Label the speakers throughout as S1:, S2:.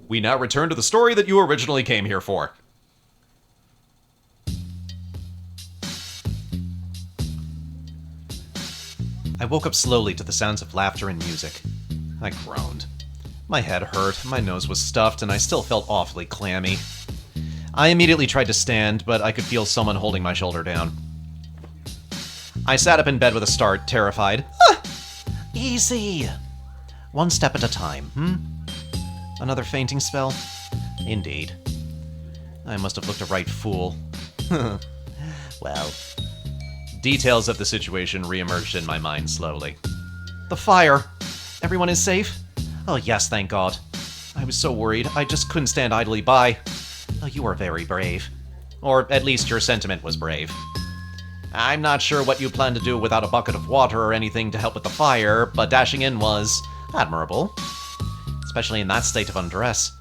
S1: We now return to the story that you originally came here for. I woke up slowly to the sounds of laughter and music. I groaned. My head hurt, my nose was stuffed, and I still felt awfully clammy. I immediately tried to stand, but I could feel someone holding my shoulder down. I sat up in bed with a start, terrified. Ah! Easy! One step at a time, Another fainting spell? Indeed. I must have looked a right fool. Well... Details of the situation reemerged in my mind slowly. The fire! Everyone is safe? Oh yes, thank God. I was so worried, I just couldn't stand idly by. Oh, you are very brave. Or at least your sentiment was brave. I'm not sure what you plan to do without a bucket of water or anything to help with the fire, but dashing in was admirable. Especially in that state of undress.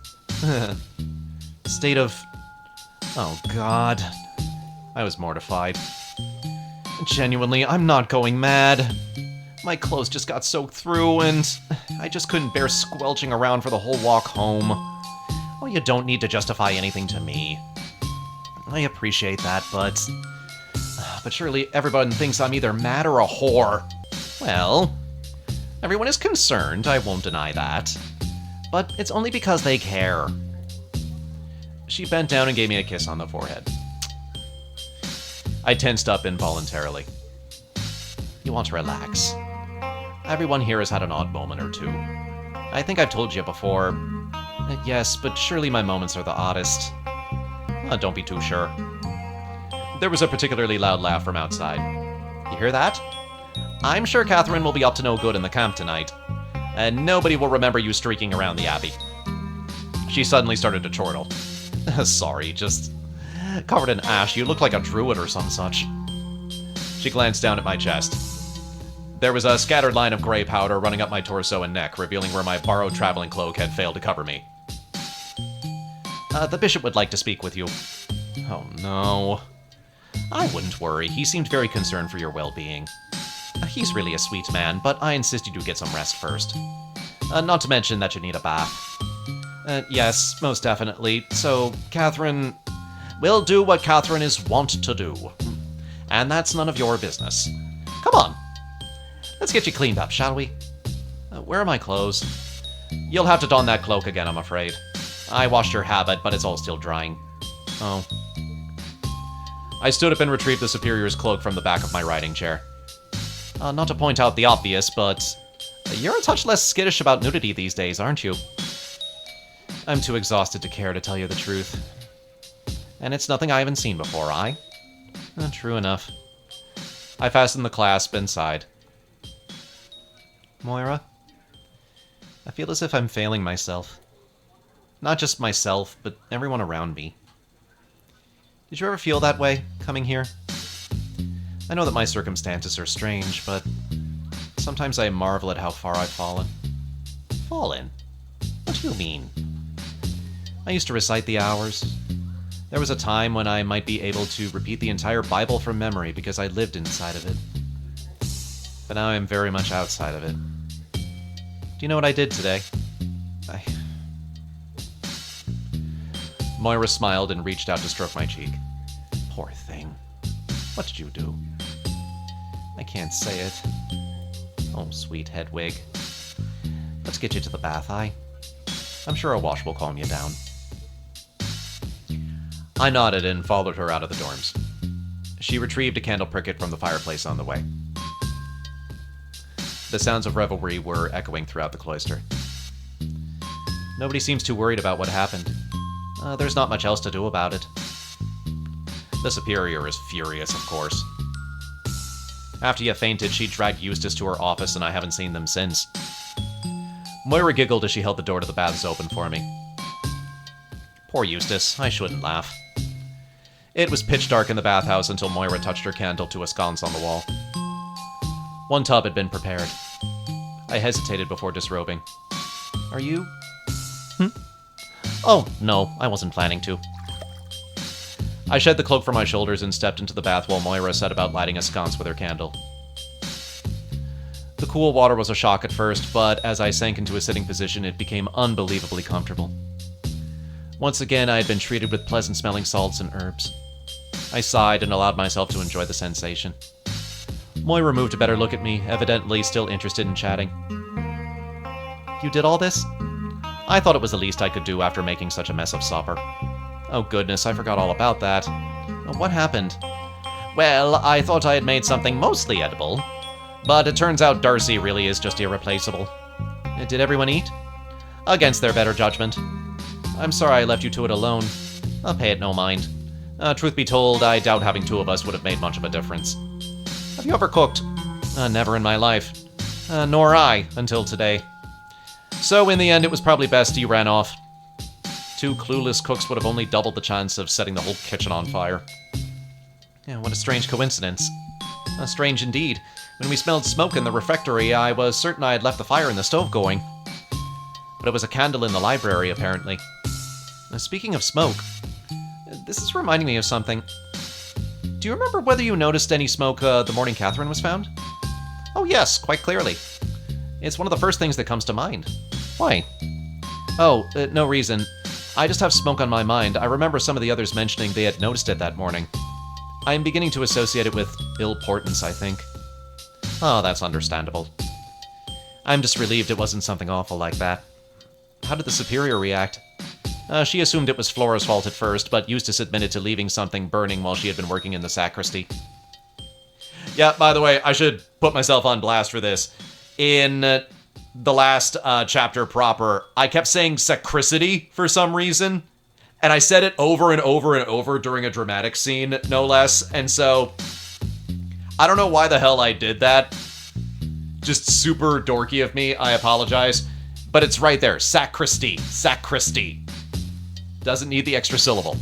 S1: State of... Oh God. I was mortified. Genuinely, I'm not going mad. My clothes just got soaked through, and I just couldn't bear squelching around for the whole walk home. Well, you don't need to justify anything to me. I appreciate that, but surely everyone thinks I'm either mad or a whore. Well, everyone is concerned, I won't deny that. But it's only because they care. She bent down and gave me a kiss on the forehead. I tensed up involuntarily. You want to relax. Everyone here has had an odd moment or two. I think I've told you before. Yes, but surely my moments are the oddest. Don't be too sure. There was a particularly loud laugh from outside. You hear that? I'm sure Catherine will be up to no good in the camp tonight. And nobody will remember you streaking around the abbey. She suddenly started to chortle. Sorry, just... covered in ash, you look like a druid or some such. She glanced down at my chest. There was a scattered line of gray powder running up my torso and neck, revealing where my borrowed traveling cloak had failed to cover me. The bishop would like to speak with you. Oh no. I wouldn't worry, he seemed very concerned for your well-being. He's really a sweet man, but I insist you do get some rest first. Not to mention that you need a bath. Yes, most definitely. So, Catherine... We'll do what Catherine is wont to do. And that's none of your business. Come on. Let's get you cleaned up, shall we? Where are my clothes? You'll have to don that cloak again, I'm afraid. I washed your habit, but it's all still drying. Oh. I stood up and retrieved the Superior's cloak from the back of my riding chair. Not to point out the obvious, but... You're a touch less skittish about nudity these days, aren't you? I'm too exhausted to care, to tell you the truth. And it's nothing I haven't seen before, true enough. I fastened the clasp and sighed. Moira? I feel as if I'm failing myself. Not just myself, but everyone around me. Did you ever feel that way, coming here? I know that my circumstances are strange, but sometimes I marvel at how far I've fallen. Fallen? What do you mean? I used to recite the hours. There was a time when I might be able to repeat the entire Bible from memory because I lived inside of it. But now I'm very much outside of it. Do you know what I did today? Moira smiled and reached out to stroke my cheek. Poor thing. What did you do? I can't say it. Oh, sweet Hedwig. Let's get you to the bath, I'm sure a wash will calm you down. I nodded and followed her out of the dorms. She retrieved a candle pricket from the fireplace on the way. The sounds of revelry were echoing throughout the cloister. Nobody seems too worried about what happened. There's not much else to do about it. The Superior is furious, of course. After you fainted, she dragged Eustace to her office, and I haven't seen them since. Moira giggled as she held the door to the baths open for me. Poor Eustace, I shouldn't laugh. It was pitch dark in the bathhouse until Moira touched her candle to a sconce on the wall. One tub had been prepared. I hesitated before disrobing. Are you? Oh, no, I wasn't planning to. I shed the cloak from my shoulders and stepped into the bath while Moira set about lighting a sconce with her candle. The cool water was a shock at first, but as I sank into a sitting position, it became unbelievably comfortable. Once again, I had been treated with pleasant-smelling salts and herbs. I sighed and allowed myself to enjoy the sensation. Moira moved a better look at me, evidently still interested in chatting. You did all this? I thought it was the least I could do after making such a mess of supper. Oh goodness, I forgot all about that. What happened? Well, I thought I had made something mostly edible, but it turns out Darcy really is just irreplaceable. Did everyone eat? Against their better judgment. I'm sorry I left you to it alone. I'll pay it no mind. Truth be told, I doubt having two of us would have made much of a difference. Have you ever cooked? Never in my life. Nor I, until today. So in the end, it was probably best you ran off. Two clueless cooks would have only doubled the chance of setting the whole kitchen on fire. Yeah, what a strange coincidence. Strange indeed. When we smelled smoke in the refectory, I was certain I had left the fire in the stove going. But it was a candle in the library, apparently. Speaking of smoke, this is reminding me of something. Do you remember whether you noticed any smoke the morning Catherine was found? Oh yes, quite clearly. It's one of the first things that comes to mind. Why? Oh, no reason. I just have smoke on my mind. I remember some of the others mentioning they had noticed it that morning. I am beginning to associate it with ill portents, I think. Oh, that's understandable. I'm just relieved it wasn't something awful like that. How did the Superior react? She assumed it was Flora's fault at first, but Eustace admitted to leaving something burning while she had been working in the sacristy. Yeah, by the way, I should put myself on blast for this. In the last chapter proper, I kept saying sacristy for some reason, and I said it over and over and over during a dramatic scene, no less, and so I don't know why the hell I did that. Just super dorky of me, I apologize. But it's right there, sacristy, sacristy. Doesn't need the extra syllable.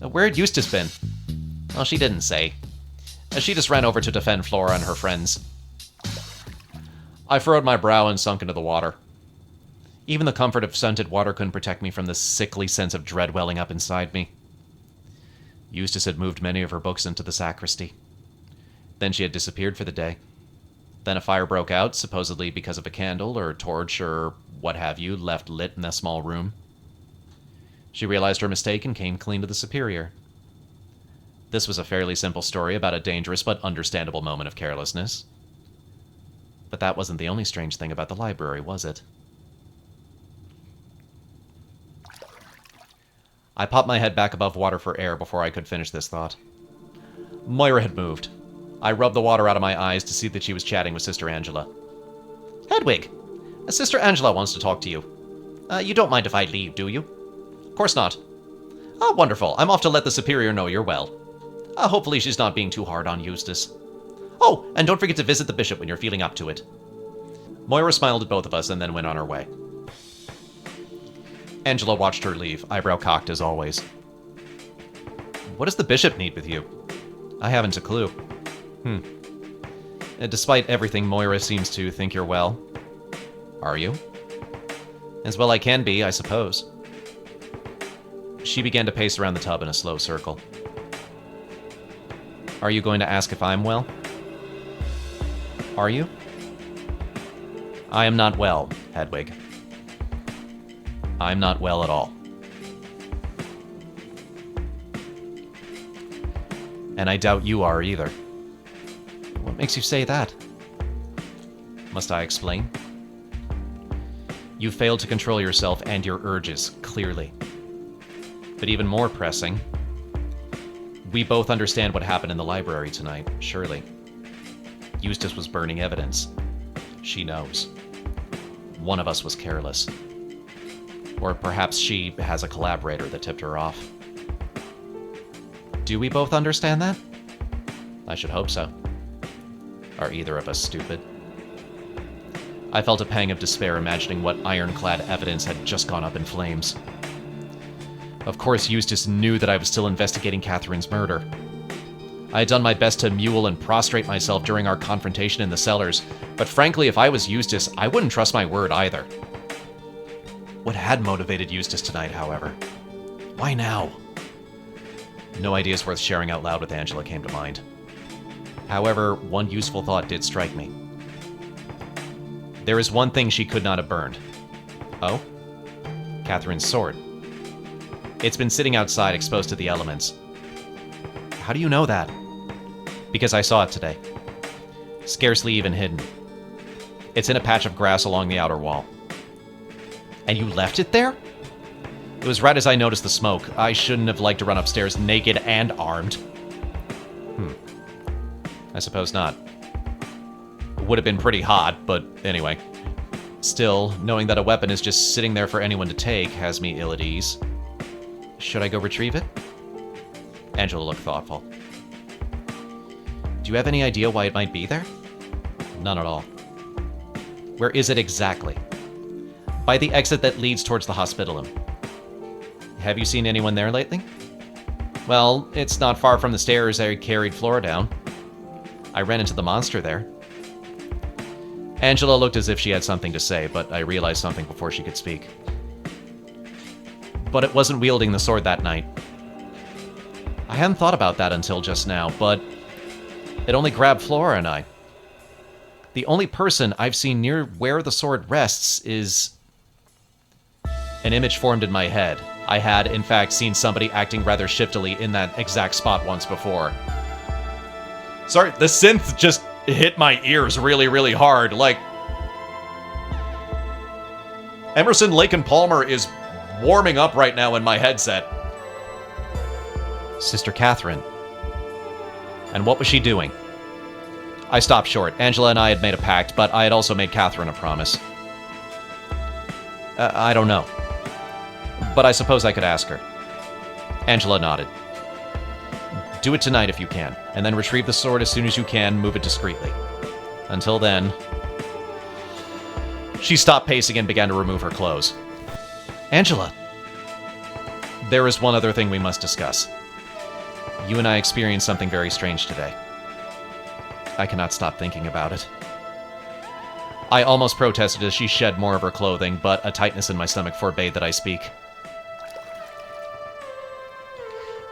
S1: Where had Eustace been? Well, she didn't say. She just ran over to defend Flora and her friends. I furrowed my brow and sunk into the water. Even the comfort of scented water couldn't protect me from the sickly sense of dread welling up inside me. Eustace had moved many of her books into the sacristy. Then she had disappeared for the day. Then a fire broke out, supposedly because of a candle or torch or what have you left lit in that small room. She realized her mistake and came clean to the Superior. This was a fairly simple story about a dangerous but understandable moment of carelessness. But that wasn't the only strange thing about the library, was it? I popped my head back above water for air before I could finish this thought. Moira had moved. I rubbed the water out of my eyes to see that she was chatting with Sister Angela. Hedwig! Sister Angela wants to talk to you. You don't mind if I leave, do you? Of course not. Oh, wonderful. I'm off to let the Superior know you're well. Hopefully she's not being too hard on Eustace. Oh, and don't forget to visit the bishop when you're feeling up to it. Moira smiled at both of us and then went on her way. Angela watched her leave, eyebrow cocked as always. What does the bishop need with you? I haven't a clue. Despite everything, Moira seems to think you're well. Are you? As well I can be, I suppose. She began to pace around the tub in a slow circle. Are you going to ask if I'm well? Are you? I am not well, Hedwig. I'm not well at all. And I doubt you are either. What makes you say that? Must I explain? You failed to control yourself and your urges, clearly. But even more pressing, we both understand what happened in the library tonight, surely. Eustace was burning evidence. She knows. One of us was careless. Or perhaps she has a collaborator that tipped her off. Do we both understand that? I should hope so. Are either of us stupid? I felt a pang of despair imagining what ironclad evidence had just gone up in flames. Of course, Eustace knew that I was still investigating Catherine's murder. I had done my best to mule and prostrate myself during our confrontation in the cellars, but frankly, if I was Eustace, I wouldn't trust my word either. What had motivated Eustace tonight, however? Why now? No ideas worth sharing out loud with Angela came to mind. However, one useful thought did strike me. There is one thing she could not have burned. Oh? Catherine's sword. It's been sitting outside, exposed to the elements. How do you know that? Because I saw it today. Scarcely even hidden. It's in a patch of grass along the outer wall. And you left it there? It was right as I noticed the smoke. I shouldn't have liked to run upstairs naked and armed. I suppose not. It would have been pretty hot, but anyway. Still, knowing that a weapon is just sitting there for anyone to take has me ill at ease. Should I go retrieve it? Angela looked thoughtful. Do you have any idea why it might be there? None at all. Where is it exactly? By the exit that leads towards the hospitalum. Have you seen anyone there lately? Well, it's not far from the stairs I carried Flora down. I ran into the monster there. Angela looked as if she had something to say, but I realized something before she could speak. But it wasn't wielding the sword that night. I hadn't thought about that until just now, but it only grabbed Flora and I. The only person I've seen near where the sword rests is... An image formed in my head. I had, in fact, seen somebody acting rather shiftily in that exact spot once before. Sorry, the synth just hit my ears really, really hard. Like, Emerson, Lake, and Palmer is warming up right now in my headset. Sister Catherine. And what was she doing? I stopped short. Angela and I had made a pact, but I had also made Catherine a promise. I don't know. But I suppose I could ask her. Angela nodded. Do it tonight if you can, and then retrieve the sword as soon as you can, move it discreetly. Until then... She stopped pacing and began to remove her clothes. Angela! There is one other thing we must discuss. You and I experienced something very strange today. I cannot stop thinking about it. I almost protested as she shed more of her clothing, but a tightness in my stomach forbade that I speak.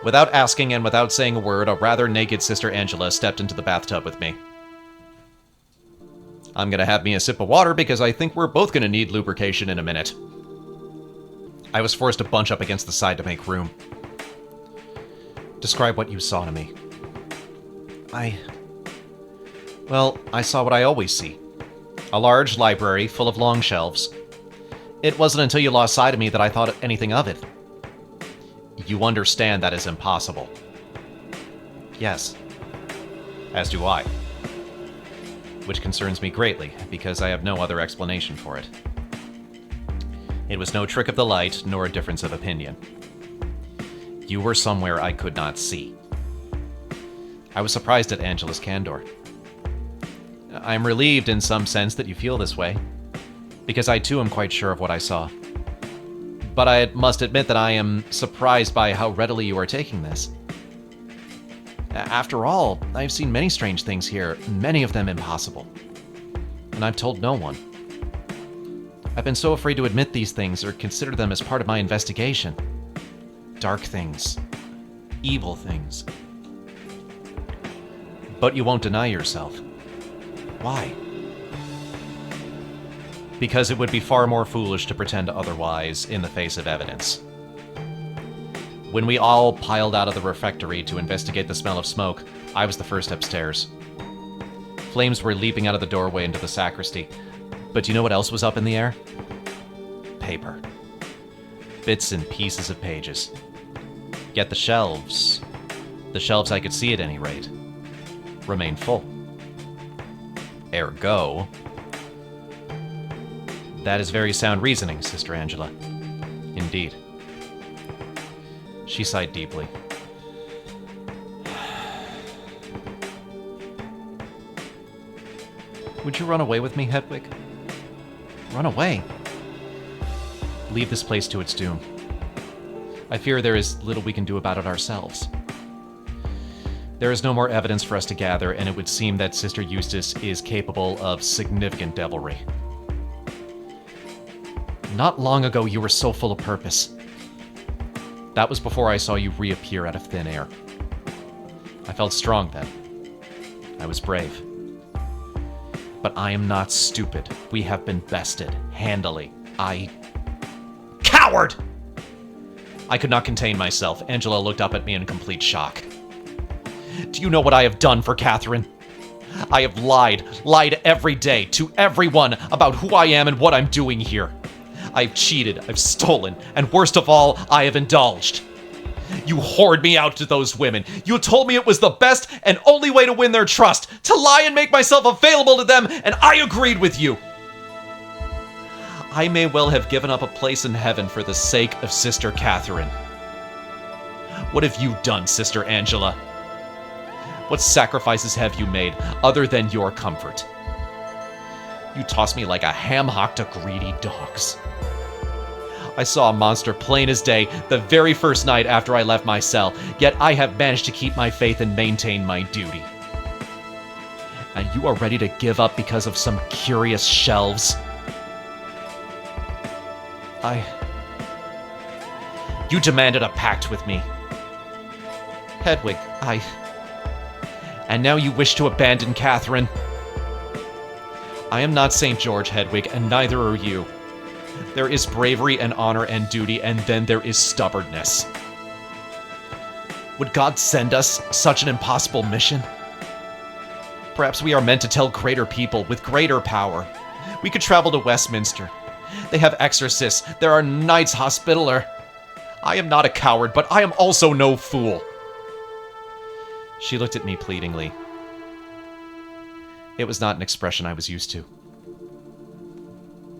S1: Without asking and without saying a word, a rather naked Sister Angela stepped into the bathtub with me. I'm gonna have me a sip of water because I think we're both gonna need lubrication in a minute. I was forced to bunch up against the side to make room. Describe what you saw to me. Well, I saw what I always see. A large library full of long shelves. It wasn't until you lost sight of me that I thought anything of it. You understand that is impossible. Yes. As do I. Which concerns me greatly, because I have no other explanation for it. It was no trick of the light, nor a difference of opinion. You were somewhere I could not see. I was surprised at Angela's candor. I am relieved in some sense that you feel this way, because I too am quite sure of what I saw. But I must admit that I am surprised by how readily you are taking this. After all, I've seen many strange things here, many of them impossible. And I've told no one. I've been so afraid to admit these things or consider them as part of my investigation. Dark things. Evil things. But you won't deny yourself. Why? Because it would be far more foolish to pretend otherwise in the face of evidence. When we all piled out of the refectory to investigate the smell of smoke, I was the first upstairs. Flames were leaping out of the doorway into the sacristy. But do you know what else was up in the air? Paper. Bits and pieces of pages. Yet the shelves I could see at any rate, remained full. Ergo... That is very sound reasoning, Sister Angela. Indeed. She sighed deeply. Would you run away with me, Hedwig? Run away? Leave this place to its doom. I fear there is little we can do about it ourselves. There is no more evidence for us to gather, and it would seem that Sister Eustace is capable of significant devilry. Not long ago, you were so full of purpose. That was before I saw you reappear out of thin air. I felt strong then. I was brave. But I am not stupid. We have been bested, handily. Cow! coward! I could not contain myself. Angela looked up at me in complete shock. Do you know what I have done for Catherine? I have lied every day to everyone about who I am and what I'm doing here. I've cheated, I've stolen, and worst of all, I have indulged. You whored me out to those women. You told me it was the best and only way to win their trust, to lie and make myself available to them, and I agreed with you. I may well have given up a place in heaven for the sake of Sister Catherine. What have you done, Sister Angela? What sacrifices have you made other than your comfort? You tossed me like a ham-hock to greedy dogs. I saw a monster plain as day the very first night after I left my cell, yet I have managed to keep my faith and maintain my duty. And you are ready to give up because of some curious shelves? You demanded a pact with me. Hedwig, And now you wish to abandon Catherine? I am not St. George, Hedwig, and neither are you. There is bravery and honor and duty, and then there is stubbornness. Would God send us such an impossible mission? Perhaps we are meant to tell greater people with greater power. We could travel to Westminster. They have exorcists. There are knights hospitaller. I am not a coward, but I am also no fool. She looked at me pleadingly. It was not an expression I was used to.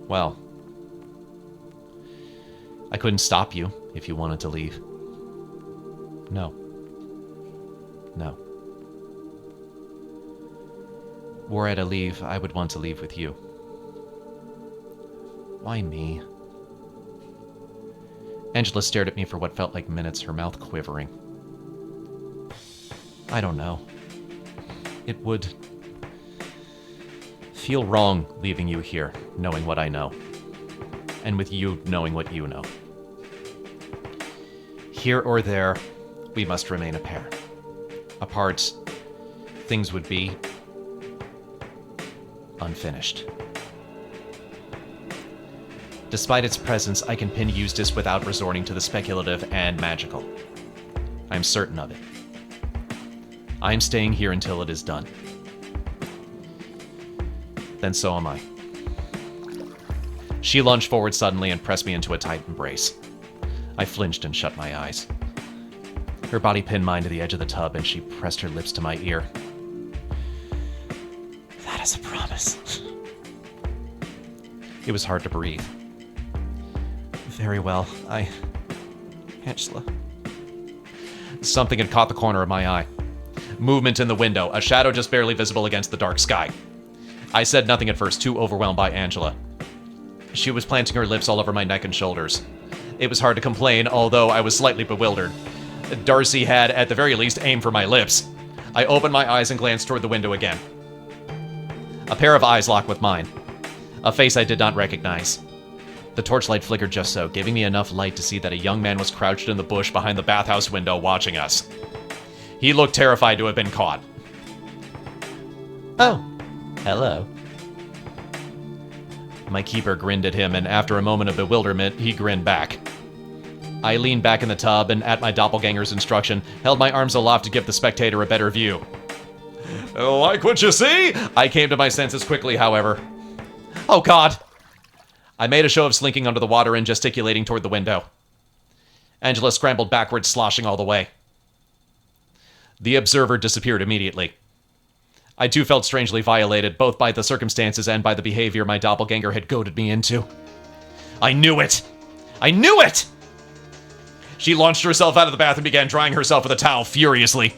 S1: Well, I couldn't stop you if you wanted to leave. No. Were I to leave, I would want to leave with you. Why me? Angela stared at me for what felt like minutes, her mouth quivering. I don't know. It would feel wrong leaving you here, knowing what I know. And with you knowing what you know. Here or there, we must remain a pair. Apart, things would be unfinished. Despite its presence, I can pin Eustace without resorting to the speculative and magical. I am certain of it. I am staying here until it is done. Then so am I. She lunged forward suddenly and pressed me into a tight embrace. I flinched and shut my eyes. Her body pinned mine to the edge of the tub, and she pressed her lips to my ear. That is a promise. It was hard to breathe. Very well, Angela. Something had caught the corner of my eye. Movement in the window, a shadow just barely visible against the dark sky. I said nothing at first, too overwhelmed by Angela. She was planting her lips all over my neck and shoulders. It was hard to complain, although I was slightly bewildered. Darcy had, at the very least, aimed for my lips. I opened my eyes and glanced toward the window again. A pair of eyes locked with mine. A face I did not recognize. The torchlight flickered just so, giving me enough light to see that a young man was crouched in the bush behind the bathhouse window watching us. He looked terrified to have been caught. Oh, hello. My keeper grinned at him, and after a moment of bewilderment, he grinned back. I leaned back in the tub and, at my doppelganger's instruction, held my arms aloft to give the spectator a better view. Like what you see? I came to my senses quickly, however. Oh, God! I made a show of slinking under the water and gesticulating toward the window. Angela scrambled backwards, sloshing all the way. The observer disappeared immediately. I too felt strangely violated, both by the circumstances and by the behavior my doppelganger had goaded me into. I knew it! I knew it! She launched herself out of the bath and began drying herself with a towel furiously.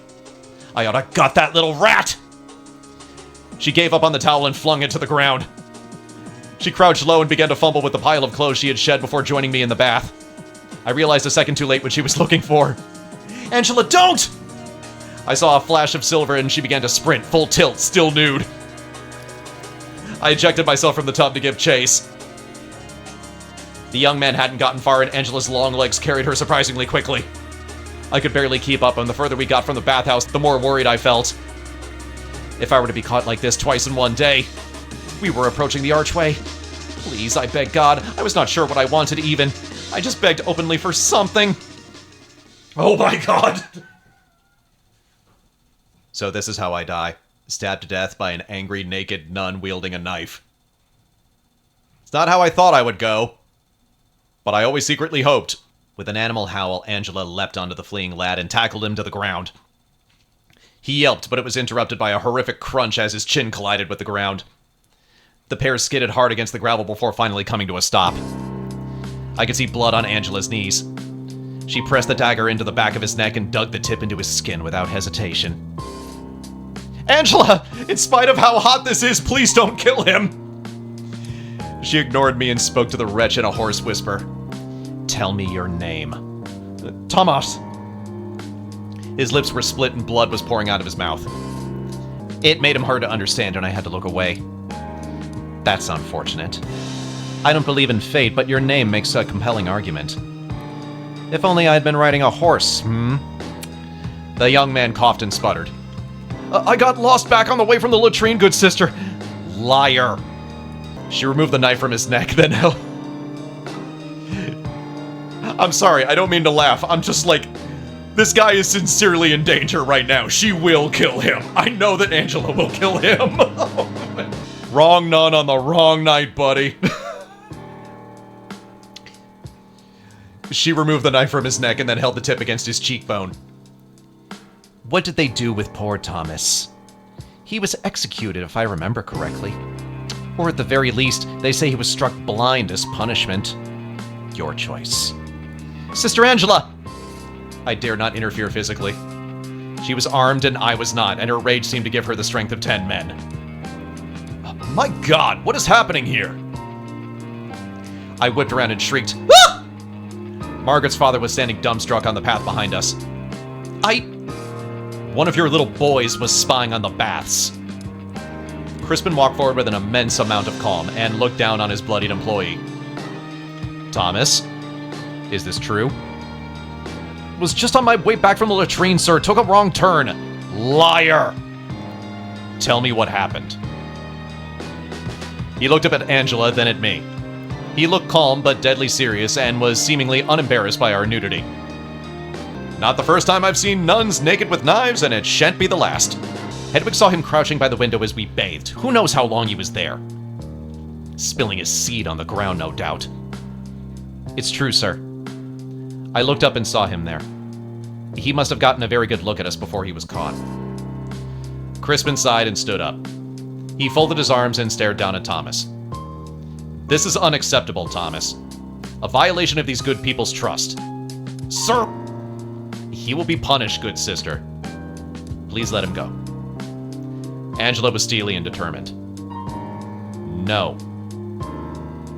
S1: I oughta got that little rat! She gave up on the towel and flung it to the ground. She crouched low and began to fumble with the pile of clothes she had shed before joining me in the bath. I realized a second too late what she was looking for. Angela, don't! I saw a flash of silver and she began to sprint, full tilt, still nude. I ejected myself from the tub to give chase. The young man hadn't gotten far and Angela's long legs carried her surprisingly quickly. I could barely keep up, and the further we got from the bathhouse, the more worried I felt. If I were to be caught like this twice in one day. We were approaching the archway. Please, I beg God, I was not sure what I wanted even. I just begged openly for something. Oh my god! So this is how I die. Stabbed to death by an angry, naked nun wielding a knife. It's not how I thought I would go. But I always secretly hoped. With an animal howl, Angela leapt onto the fleeing lad and tackled him to the ground. He yelped, but it was interrupted by a horrific crunch as his chin collided with the ground. The pair skidded hard against the gravel before finally coming to a stop. I could see blood on Angela's knees. She pressed the dagger into the back of his neck and dug the tip into his skin without hesitation. Angela! In spite of how hot this is, please don't kill him! She ignored me and spoke to the wretch in a hoarse whisper. Tell me your name. Thomas. His lips were split and blood was pouring out of his mouth. It made him hard to understand and I had to look away. That's unfortunate. I don't believe in fate, but your name makes a compelling argument. If only I had been riding a horse, The young man coughed and sputtered. I got lost back on the way from the latrine, good sister. Liar. She removed the knife from his neck, then held... I'm sorry, I don't mean to laugh. I'm just like... This guy is sincerely in danger right now. She will kill him. I know that Angela will kill him. Wrong nun on the wrong night, buddy. She removed the knife from his neck and then held the tip against his cheekbone. What did they do with poor Thomas? He was executed, if I remember correctly. Or at the very least, they say he was struck blind as punishment. Your choice. Sister Angela! I dare not interfere physically. She was armed and I was not, and her rage seemed to give her the strength of 10 men. My god, what is happening here? I whipped around and shrieked, ah! Margaret's father was standing dumbstruck on the path behind us. One of your little boys was spying on the baths. Crispin walked forward with an immense amount of calm and looked down on his bloodied employee. Thomas, is this true? Was just on my way back from the latrine, sir. Took a wrong turn. Liar! Tell me what happened. He looked up at Angela, then at me. He looked calm but deadly serious and was seemingly unembarrassed by our nudity. Not the first time I've seen nuns naked with knives, and it shan't be the last. Hedwig saw him crouching by the window as we bathed. Who knows how long he was there? Spilling his seed on the ground, no doubt. It's true, sir. I looked up and saw him there. He must have gotten a very good look at us before he was caught. Crispin sighed and stood up. He folded his arms and stared down at Thomas. This is unacceptable, Thomas. A violation of these good people's trust. Sir! He will be punished, good sister. Please let him go. Angela was steely and determined. No.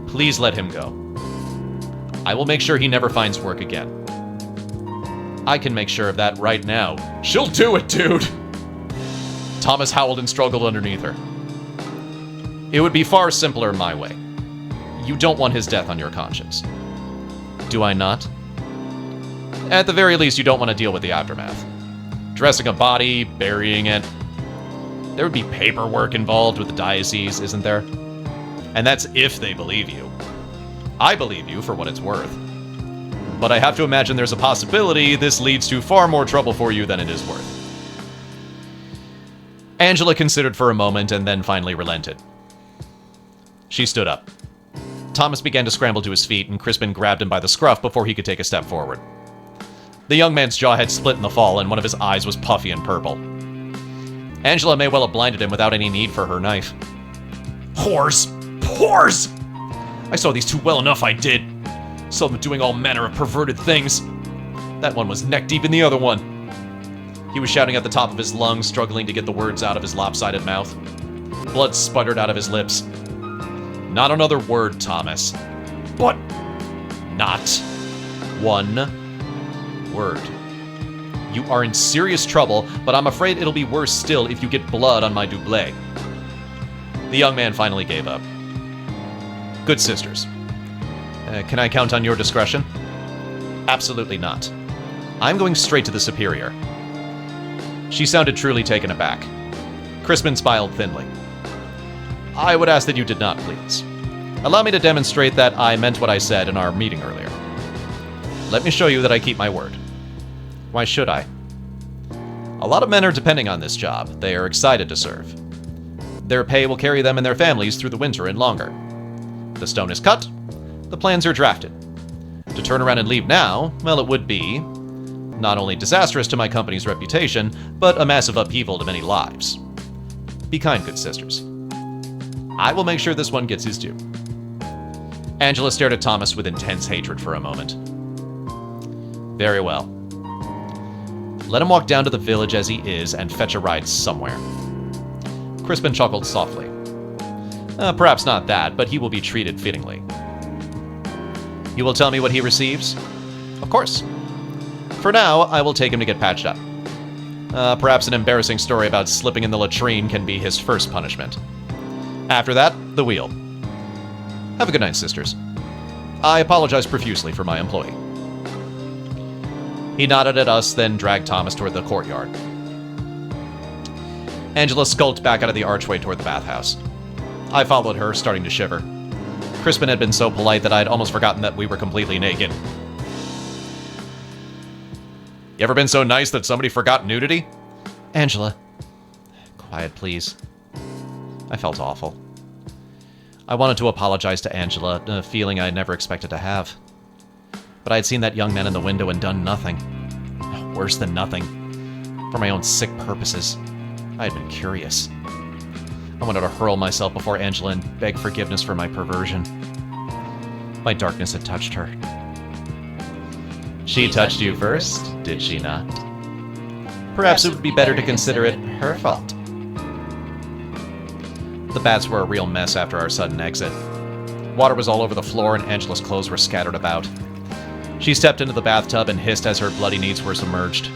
S1: Please let him go. I will make sure he never finds work again. I can make sure of that right now. She'll do it, dude! Thomas howled and struggled underneath her. It would be far simpler my way. You don't want his death on your conscience. Do I not? At the very least, you don't want to deal with the aftermath. Dressing a body, burying it. There would be paperwork involved with the diocese, isn't there? And that's if they believe you. I believe you for what it's worth. But I have to imagine there's a possibility this leads to far more trouble for you than it is worth. Angela considered for a moment and then finally relented. She stood up. Thomas began to scramble to his feet, and Crispin grabbed him by the scruff before he could take a step forward. The young man's jaw had split in the fall, and one of his eyes was puffy and purple. Angela may well have blinded him without any need for her knife. Whores! Whores! I saw these two well enough, I did. Saw them doing all manner of perverted things. That one was neck deep in the other one. He was shouting at the top of his lungs, struggling to get the words out of his lopsided mouth. Blood sputtered out of his lips. Not another word, Thomas. But not one word. You are in serious trouble, but I'm afraid it'll be worse still if you get blood on my doublet. The young man finally gave up. Good sisters. Can I count on your discretion? Absolutely not. I'm going straight to the superior. She sounded truly taken aback. Crispin smiled thinly. I would ask that you did not, please. Allow me to demonstrate that I meant what I said in our meeting earlier. let me show you that I keep my word. Why should I? A lot of men are depending on this job. They are excited to serve. Their pay will carry them and their families through the winter and longer. The stone is cut. The plans are drafted. To turn around and leave now, well, it would be not only disastrous to my company's reputation, but a massive upheaval to many lives. Be kind, good sisters. I will make sure this one gets his due. Angela stared at Thomas with intense hatred for a moment. Very well. Let him walk down to the village as he is and fetch a ride somewhere. Crispin chuckled softly. Perhaps not that, but he will be treated fittingly. You will tell me what he receives? Of course. For now, I will take him to get patched up. Perhaps an embarrassing story about slipping in the latrine can be his first punishment. After that, the wheel. Have a good night, sisters. I apologize profusely for my employee. He nodded at us, then dragged Thomas toward the courtyard. Angela skulked back out of the archway toward the bathhouse. I followed her, starting to shiver. Crispin had been so polite that I'd almost forgotten that we were completely naked. You ever been so nice that somebody forgot nudity? Angela. Quiet, please. I felt awful. I wanted to apologize to Angela, a feeling I never expected to have. But I had seen that young man in the window and done nothing. Worse than nothing. For my own sick purposes. I had been curious. I wanted to hurl myself before Angela and beg forgiveness for my perversion. My darkness had touched her. She touched you first, did she not? Perhaps it would be better to consider it her fault. The baths were a real mess after our sudden exit. Water was all over the floor and Angela's clothes were scattered about. She stepped into the bathtub and hissed as her bloody knees were submerged.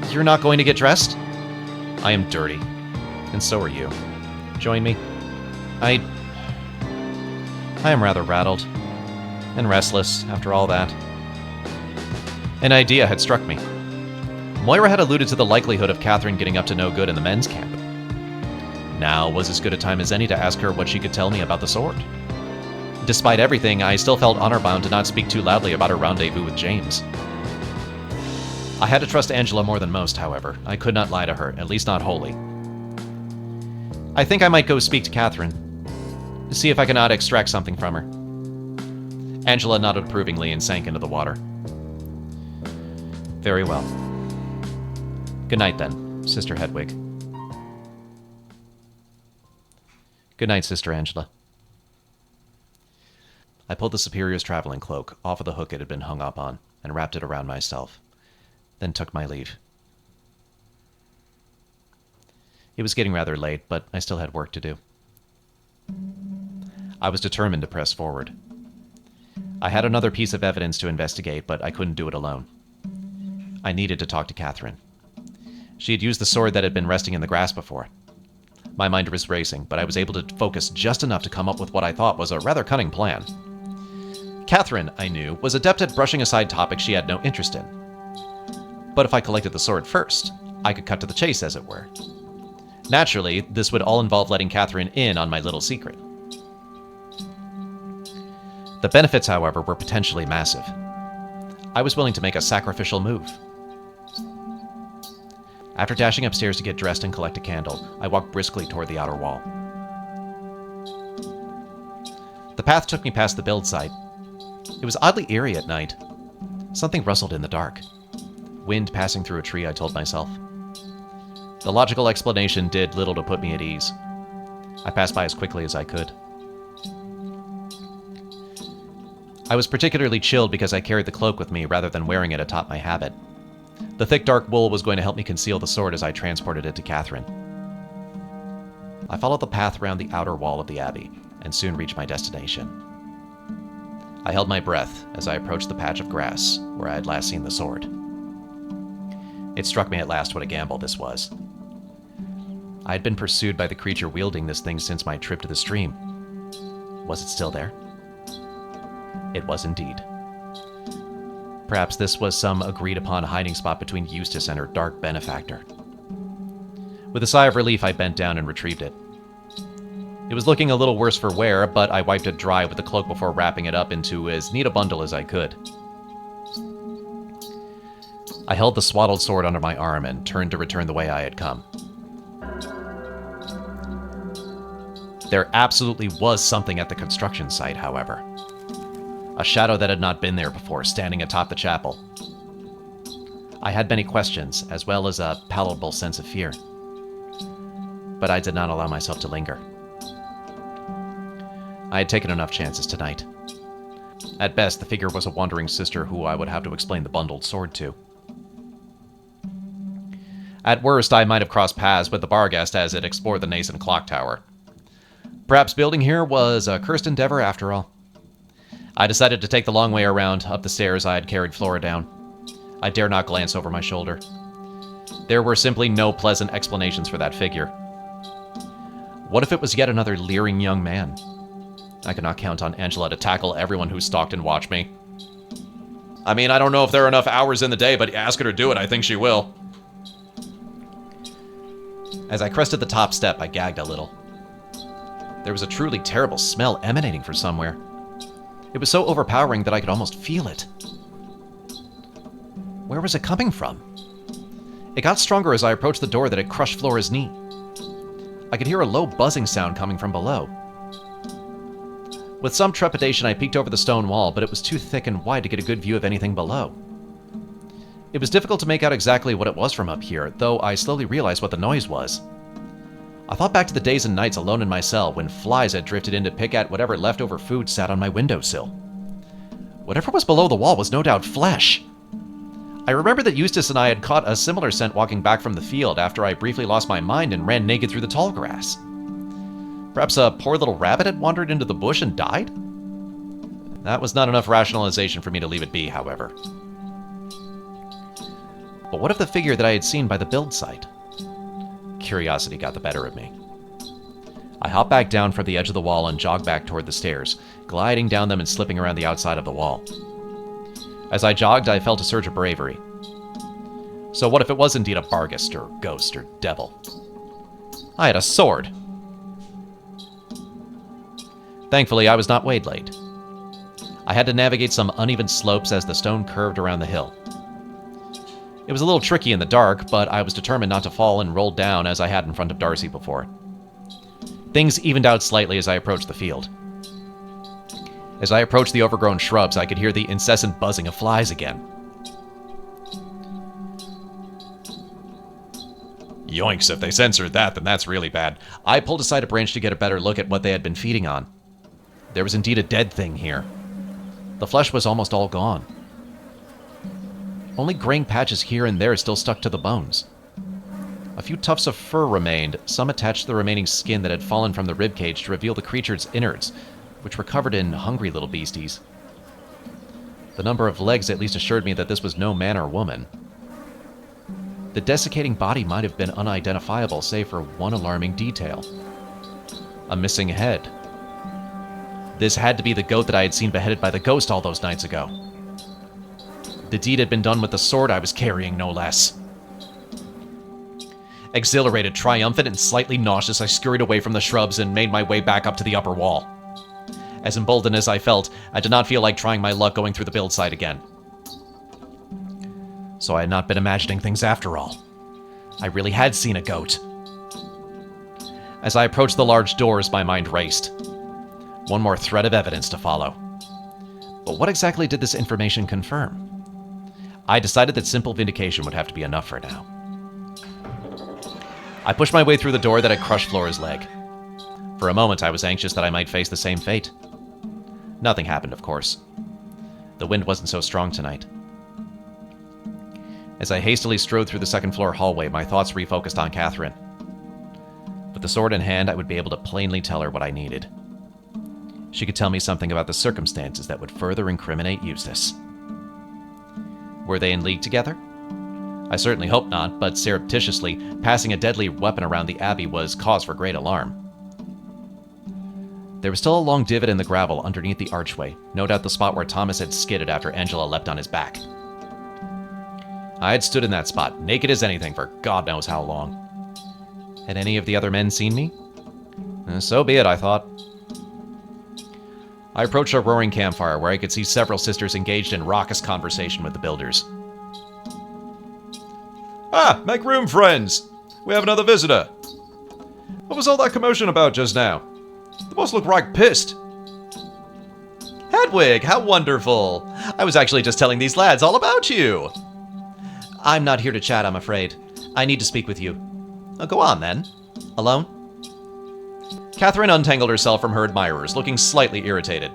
S1: You're not going to get dressed? I am dirty. And so are you. Join me? I am rather rattled. And restless after all that. An idea had struck me. Moira had alluded to the likelihood of Catherine getting up to no good in the men's camp. Now was as good a time as any to ask her what she could tell me about the sword. Despite everything, I still felt honor-bound to not speak too loudly about her rendezvous with James. I had to trust Angela more than most, however. I could not lie to her, at least not wholly. I think I might go speak to Catherine. See if I cannot extract something from her. Angela nodded approvingly and sank into the water. Very well. Good night, then, Sister Hedwig. Good night, Sister Angela. I pulled the Superior's traveling cloak off of the hook it had been hung up on and wrapped it around myself, then took my leave. It was getting rather late, but I still had work to do. I was determined to press forward. I had another piece of evidence to investigate, but I couldn't do it alone. I needed to talk to Catherine. She had used the sword that had been resting in the grass before. My mind was racing, but I was able to focus just enough to come up with what I thought was a rather cunning plan. Catherine, I knew, was adept at brushing aside topics she had no interest in. But if I collected the sword first, I could cut to the chase, as it were. Naturally, this would all involve letting Catherine in on my little secret. The benefits, however, were potentially massive. I was willing to make a sacrificial move. After dashing upstairs to get dressed and collect a candle, I walked briskly toward the outer wall. The path took me past the build site. It was oddly eerie at night. Something rustled in the dark. Wind passing through a tree, I told myself. The logical explanation did little to put me at ease. I passed by as quickly as I could. I was particularly chilled because I carried the cloak with me rather than wearing it atop my habit. The thick dark wool was going to help me conceal the sword as I transported it to Catherine. I followed the path around the outer wall of the abbey and soon reached my destination. I held my breath as I approached the patch of grass where I had last seen the sword. It struck me at last what a gamble this was. I had been pursued by the creature wielding this thing since my trip to the stream. Was it still there? It was indeed. Perhaps this was some agreed-upon hiding spot between Eustace and her dark benefactor. With a sigh of relief, I bent down and retrieved it. It was looking a little worse for wear, but I wiped it dry with the cloak before wrapping it up into as neat a bundle as I could. I held the swaddled sword under my arm and turned to return the way I had come. There absolutely was something at the construction site, however. A shadow that had not been there before, standing atop the chapel. I had many questions, as well as a palpable sense of fear. But I did not allow myself to linger. I had taken enough chances tonight. At best, the figure was a wandering sister who I would have to explain the bundled sword to. At worst, I might have crossed paths with the bar guest as it explored the nascent clock tower. Perhaps building here was a cursed endeavor after all. I decided to take the long way around, up the stairs I had carried Flora down. I dare not glance over my shoulder. There were simply no pleasant explanations for that figure. What if it was yet another leering young man? I could not count on Angela to tackle everyone who stalked and watched me. I mean, I don't know if there are enough hours in the day, but ask her to do it, I think she will. As I crested the top step, I gagged a little. There was a truly terrible smell emanating from somewhere. It was so overpowering that I could almost feel it. Where was it coming from? It got stronger as I approached the door that had crushed Flora's knee. I could hear a low buzzing sound coming from below. With some trepidation, I peeked over the stone wall, but it was too thick and wide to get a good view of anything below. It was difficult to make out exactly what it was from up here, though I slowly realized what the noise was. I thought back to the days and nights alone in my cell when flies had drifted in to pick at whatever leftover food sat on my windowsill. Whatever was below the wall was no doubt flesh. I remember that Eustace and I had caught a similar scent walking back from the field after I briefly lost my mind and ran naked through the tall grass. Perhaps a poor little rabbit had wandered into the bush and died? That was not enough rationalization for me to leave it be, however. But what of the figure that I had seen by the build site? Curiosity got the better of me. I hopped back down from the edge of the wall and jogged back toward the stairs, gliding down them and slipping around the outside of the wall. As I jogged, I felt a surge of bravery. So what if it was indeed a Barghest or ghost or devil? I had a sword! Thankfully, I was not waylaid. I had to navigate some uneven slopes as the stone curved around the hill. It was a little tricky in the dark, but I was determined not to fall and roll down as I had in front of Darcy before. Things evened out slightly as I approached the field. As I approached the overgrown shrubs, I could hear the incessant buzzing of flies again. Yoinks, if they censored that, then that's really bad. I pulled aside a branch to get a better look at what they had been feeding on. There was indeed a dead thing here. The flesh was almost all gone. Only graying patches here and there still stuck to the bones. A few tufts of fur remained, some attached to the remaining skin that had fallen from the ribcage to reveal the creature's innards, which were covered in hungry little beasties. The number of legs at least assured me that this was no man or woman. The desiccating body might have been unidentifiable, save for one alarming detail. A missing head. This had to be the goat that I had seen beheaded by the ghost all those nights ago. The deed had been done with the sword I was carrying, no less. Exhilarated, triumphant, and slightly nauseous, I scurried away from the shrubs and made my way back up to the upper wall. As emboldened as I felt, I did not feel like trying my luck going through the build site again. So I had not been imagining things after all. I really had seen a goat. As I approached the large doors, my mind raced. One more thread of evidence to follow. But what exactly did this information confirm? I decided that simple vindication would have to be enough for now. I pushed my way through the door that had crushed Flora's leg. For a moment, I was anxious that I might face the same fate. Nothing happened, of course. The wind wasn't so strong tonight. As I hastily strode through the second-floor hallway, my thoughts refocused on Catherine. With the sword in hand, I would be able to plainly tell her what I needed. She could tell me something about the circumstances that would further incriminate Eustace. Were they in league together? I certainly hope not, but surreptitiously, passing a deadly weapon around the Abbey was cause for great alarm. There was still a long divot in the gravel underneath the archway, no doubt the spot where Thomas had skidded after Angela leapt on his back. I had stood in that spot, naked as anything, for God knows how long. Had any of the other men seen me? So be it, I thought. I approached a roaring campfire where I could see several sisters engaged in raucous conversation with the builders. Ah, make room, friends! We have another visitor. What was all that commotion about just now? The boss looked right pissed. Hedwig, how wonderful! I was actually just telling these lads all about you. I'm not here to chat, I'm afraid. I need to speak with you. Oh, go on, then. Alone? Catherine untangled herself from her admirers, looking slightly irritated.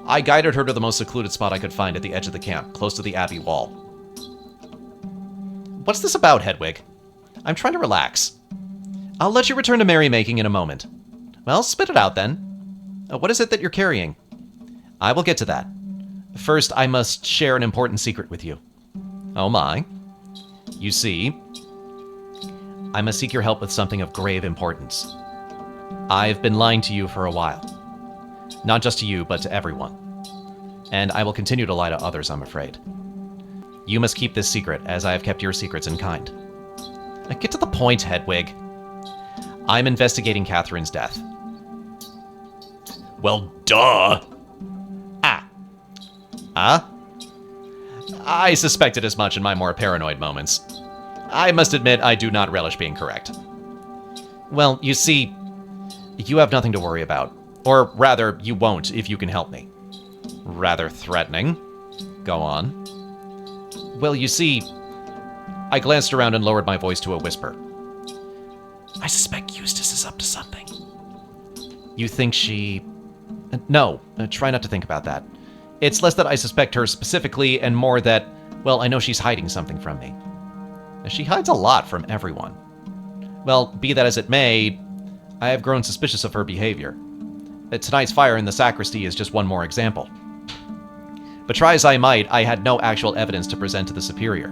S1: I guided her to the most secluded spot I could find at the edge of the camp, close to the Abbey wall. What's this about, Hedwig? I'm trying to relax. I'll let you return to merrymaking in a moment. Well, spit it out, then. What is it that you're carrying? I will get to that. First, I must share an important secret with you. Oh my. You see, I must seek your help with something of grave importance. I've been lying to you for a while. Not just to you, but to everyone. And I will continue to lie to others, I'm afraid. You must keep this secret, as I have kept your secrets in kind. Get to the point, Hedwig. I'm investigating Catherine's death. Well, duh! I suspected as much in my more paranoid moments. I must admit I do not relish being correct. Well, you see, you have nothing to worry about. Or rather, you won't if you can help me. Rather threatening. Go on. Well, you see, I glanced around and lowered my voice to a whisper. I suspect Eustace is up to something. You think she... No, try not to think about that. It's less that I suspect her specifically, and more that, well, I know she's hiding something from me. She hides a lot from everyone. Well, be that as it may, I have grown suspicious of her behavior. Tonight's fire in the sacristy is just one more example. But try as I might, I had no actual evidence to present to the superior.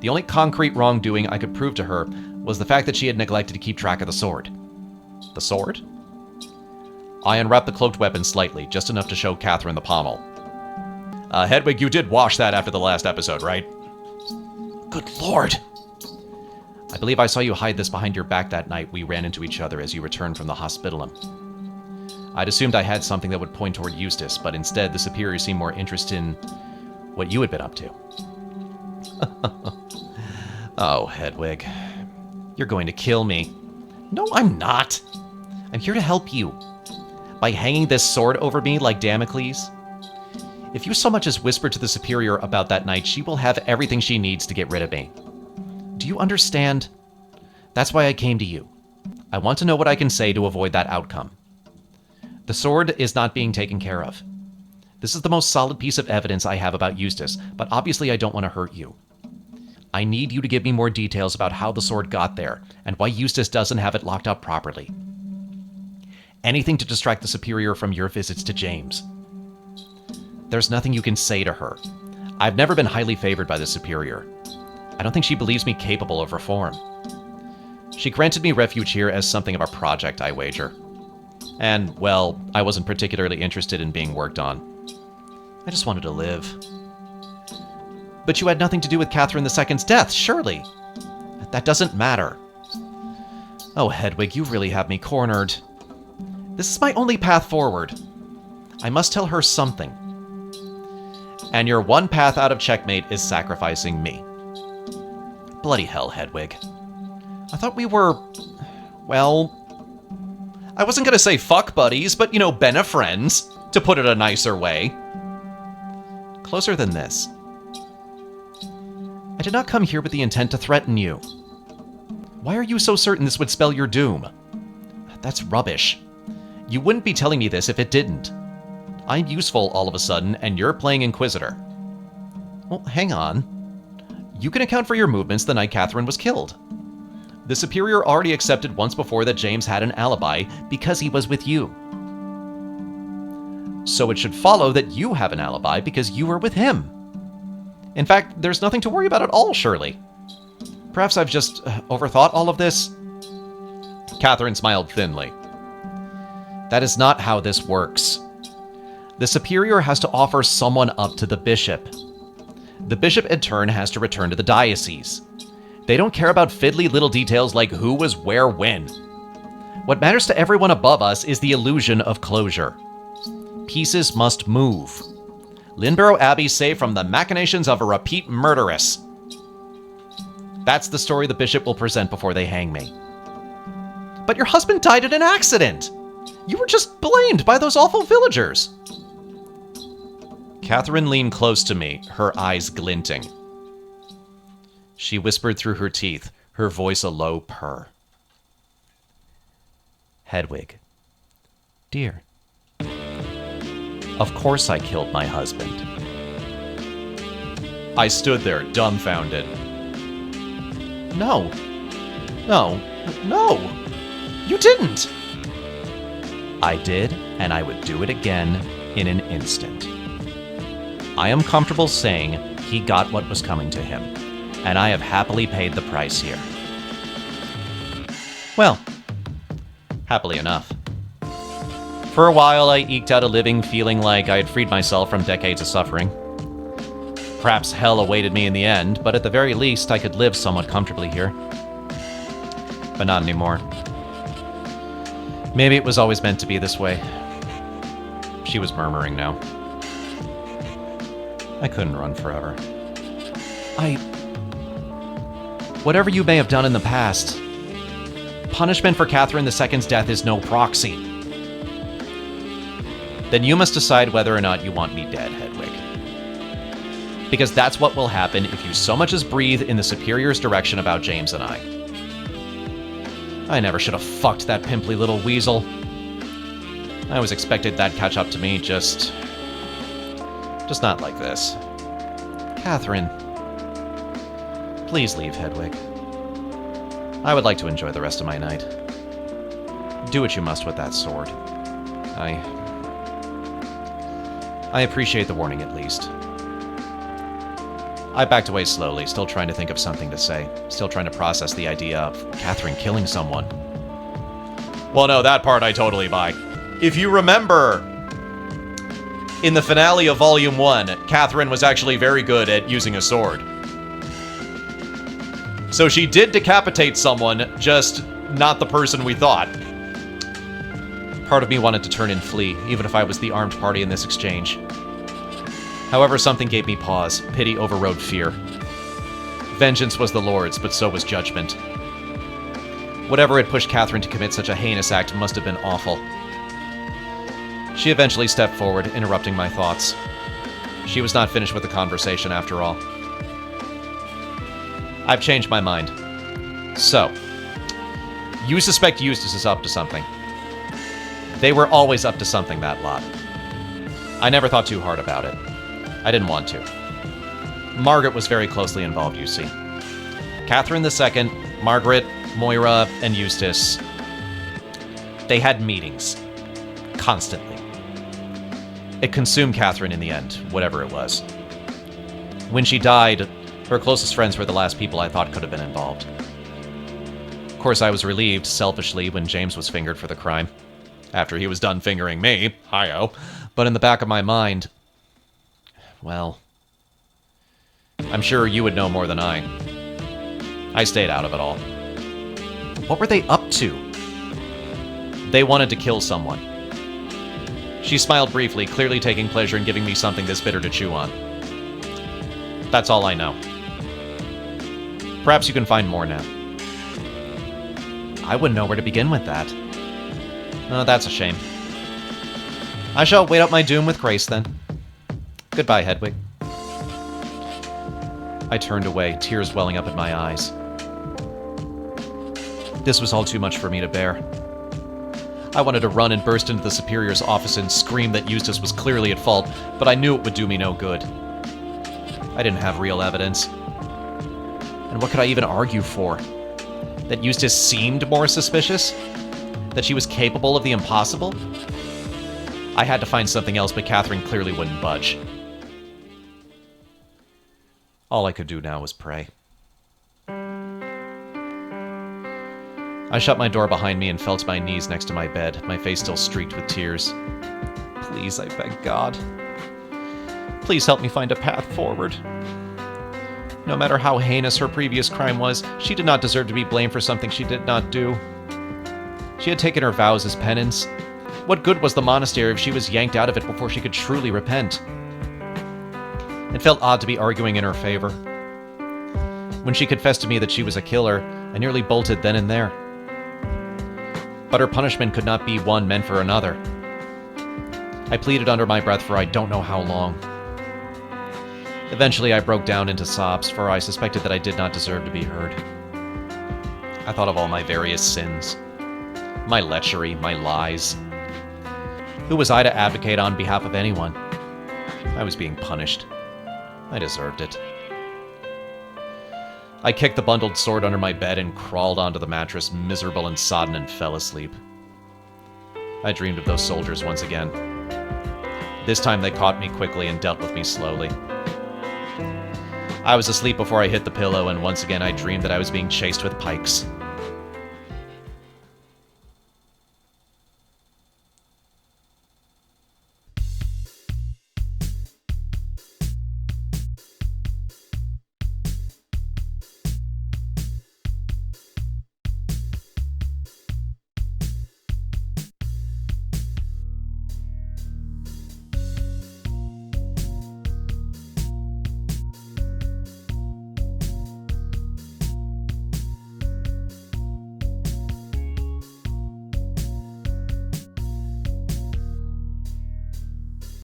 S1: The only concrete wrongdoing I could prove to her was the fact that she had neglected to keep track of the sword. The sword? I unwrapped the cloaked weapon slightly, just enough to show Catherine the pommel. Hedwig, you did wash that after the last episode, right? Good lord! I believe I saw you hide this behind your back that night we ran into each other as you returned from the hospitalum. I'd assumed I had something that would point toward Eustace, but instead the superior seemed more interested in what you had been up to. Oh, Hedwig. You're going to kill me. No, I'm not. I'm here to help you. By hanging this sword over me like Damocles. If you so much as whisper to the superior about that night, she will have everything she needs to get rid of me. Do you understand? That's why I came to you. I want to know what I can say to avoid that outcome. The sword is not being taken care of. This is the most solid piece of evidence I have about Eustace, but obviously I don't want to hurt you. I need you to give me more details about how the sword got there, and why Eustace doesn't have it locked up properly. Anything to distract the superior from your visits to James. There's nothing you can say to her. I've never been highly favored by the superior. I don't think she believes me capable of reform. She granted me refuge here as something of a project, I wager. And, well, I wasn't particularly interested in being worked on. I just wanted to live. But you had nothing to do with Catherine II's death, surely. That doesn't matter. Oh, Hedwig, you really have me cornered. This is my only path forward. I must tell her something. And your one path out of checkmate is sacrificing me. Bloody hell, Hedwig. I thought we were... well... I wasn't gonna say fuck buddies, but, you know, bene-friends, to put it a nicer way. Closer than this. I did not come here with the intent to threaten you. Why are you so certain this would spell your doom? That's rubbish. You wouldn't be telling me this if it didn't. I'm useful all of a sudden, and you're playing Inquisitor. Well, hang on. You can account for your movements the night Catherine was killed. The Superior already accepted once before that James had an alibi because he was with you. So it should follow that you have an alibi because you were with him. In fact, there's nothing to worry about at all, surely. Perhaps I've just overthought all of this? Catherine smiled thinly. That is not how this works. The Superior has to offer someone up to the Bishop. The Bishop, in turn, has to return to the diocese. They don't care about fiddly little details like who was where when. What matters to everyone above us is the illusion of closure. Pieces must move. Lynborough Abbey safe from the machinations of a repeat murderess. That's the story the bishop will present before they hang me. But your husband died in an accident! You were just blamed by those awful villagers! Catherine leaned close to me, her eyes glinting. She whispered through her teeth, her voice a low purr. Hedwig. Dear. Of course I killed my husband. I stood there, dumbfounded. No. No. No! You didn't! I did, and I would do it again in an instant. I am comfortable saying he got what was coming to him, and I have happily paid the price here. Well, happily enough. For a while, I eked out a living feeling like I had freed myself from decades of suffering. Perhaps hell awaited me in the end, but at the very least, I could live somewhat comfortably here. But not anymore. Maybe it was always meant to be this way. She was murmuring now. I couldn't run forever. Whatever you may have done in the past, punishment for Catherine II's death is no proxy. Then you must decide whether or not you want me dead, Hedwig. Because that's what will happen if you so much as breathe in the Superior's direction about James and I. I never should have fucked that pimply little weasel. I always expected that'd catch up to me, just not like this. Catherine. Please leave, Hedwig. I would like to enjoy the rest of my night. Do what you must with that sword. I appreciate the warning, at least. I backed away slowly, still trying to think of something to say. Still trying to process the idea of Catherine killing someone. Well, no, that part I totally buy. If you remember, in the finale of Volume 1, Catherine was actually very good at using a sword. So she did decapitate someone, just not the person we thought. Part of me wanted to turn and flee, even if I was the armed party in this exchange. However, something gave me pause. Pity overrode fear. Vengeance was the Lord's, but so was judgment. Whatever had pushed Catherine to commit such a heinous act must have been awful. She eventually stepped forward, interrupting my thoughts. She was not finished with the conversation, after all. I've changed my mind. So, you suspect Eustace is up to something. They were always up to something, that lot. I never thought too hard about it. I didn't want to. Margaret was very closely involved, you see. Catherine II, Margaret, Moira, and Eustace, they had meetings. Constantly. It consumed Catherine in the end, whatever it was. When she died, her closest friends were the last people I thought could have been involved. Of course, I was relieved, selfishly, when James was fingered for the crime. After he was done fingering me, hi-oh. But in the back of my mind, well, I'm sure you would know more than I. I stayed out of it all. What were they up to? They wanted to kill someone. She smiled briefly, clearly taking pleasure in giving me something this bitter to chew on. That's all I know. Perhaps you can find more now. I wouldn't know where to begin with that. Oh, that's a shame. I shall wait out my doom with grace, then. Goodbye, Hedwig. I turned away, tears welling up in my eyes. This was all too much for me to bear. I wanted to run and burst into the Superior's office and scream that Eustace was clearly at fault, but I knew it would do me no good. I didn't have real evidence. And what could I even argue for? That Eustace seemed more suspicious? That she was capable of the impossible? I had to find something else, but Catherine clearly wouldn't budge. All I could do now was pray. I shut my door behind me and fell to my knees next to my bed, my face still streaked with tears. Please, I beg God. Please help me find a path forward. No matter how heinous her previous crime was, she did not deserve to be blamed for something she did not do. She had taken her vows as penance. What good was the monastery if she was yanked out of it before she could truly repent? It felt odd to be arguing in her favor. When she confessed to me that she was a killer, I nearly bolted then and there. But her punishment could not be one meant for another. I pleaded under my breath for I don't know how long. Eventually, I broke down into sobs, for I suspected that I did not deserve to be heard. I thought of all my various sins. My lechery, my lies. Who was I to advocate on behalf of anyone? I was being punished. I deserved it. I kicked the bundled sword under my bed and crawled onto the mattress, miserable and sodden, and fell asleep. I dreamed of those soldiers once again. This time they caught me quickly and dealt with me slowly. I was asleep before I hit the pillow, and once again I dreamed that I was being chased with pikes.